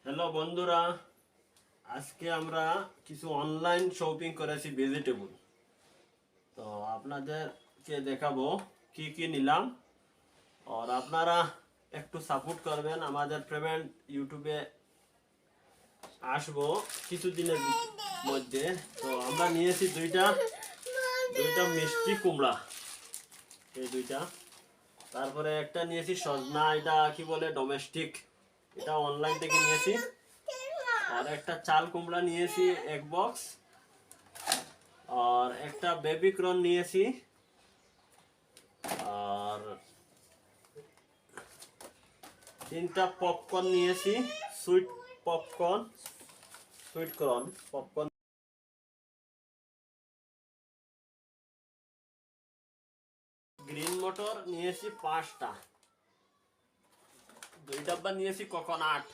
Hello বন্ধুরা, আজকে আমরা কিছু অনলাইন শপিং করেছি ভেজিটেবল। তো আপনাদেরকে দেখাবো কি কি নিলাম। আর আপনারা একটু সাপোর্ট করবেন, আমাদের পেমেন্ট ইউটিউবে আসবো কিছুদিনের মধ্যে। তো আমরা নিয়েছি দুইটা মিষ্টি কুমড়া, এই দুইটা। তারপরে একটা নিয়েছি সজনা, এটা কি বলে ডোমেস্টিক, এটা অনলাইন থেকে নিয়েছি। আর একটা চাল কুমড়া নিয়েছি এক বক্স। আর একটা বেবি কর্ন নিয়েছি। আর তিনটা পপকর্ন নিয়েছি, sweet popcorn, sweet corn popcorn. Green মটর নিয়েছি 5টা। 2 ডাব্বা নিয়েছি কোকোনাট,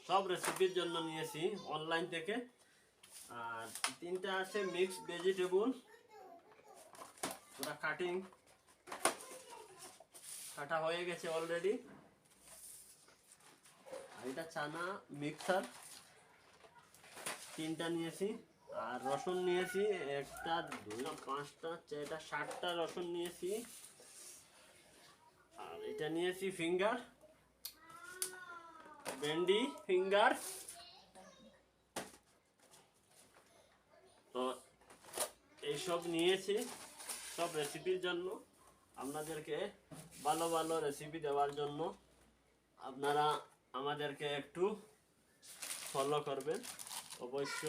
সব রেসিপির জন্য নিয়েছি অনলাইন থেকে। আর 3টা আছে মিক্সড ভেজিটেবল, পুরো কাটা হয়ে গেছে অলরেডি। আর এটা চানা মিক্সার 3টা নিয়েছি। আর রসুন নিয়েছি 1টা 2টা 5টা 6টা 7টা রসুন নিয়েছি। আর এটা নিয়েছি ফিঙ্গার, ভেন্ডি ফিঙ্গার। তো এইসব নিয়েছি সব রেসিপির জন্য, আপনাদেরকে ভালো ভালো রেসিপি দেওয়ার জন্য। আপনারা আমাদেরকে একটু ফলো করবেন অবশ্য।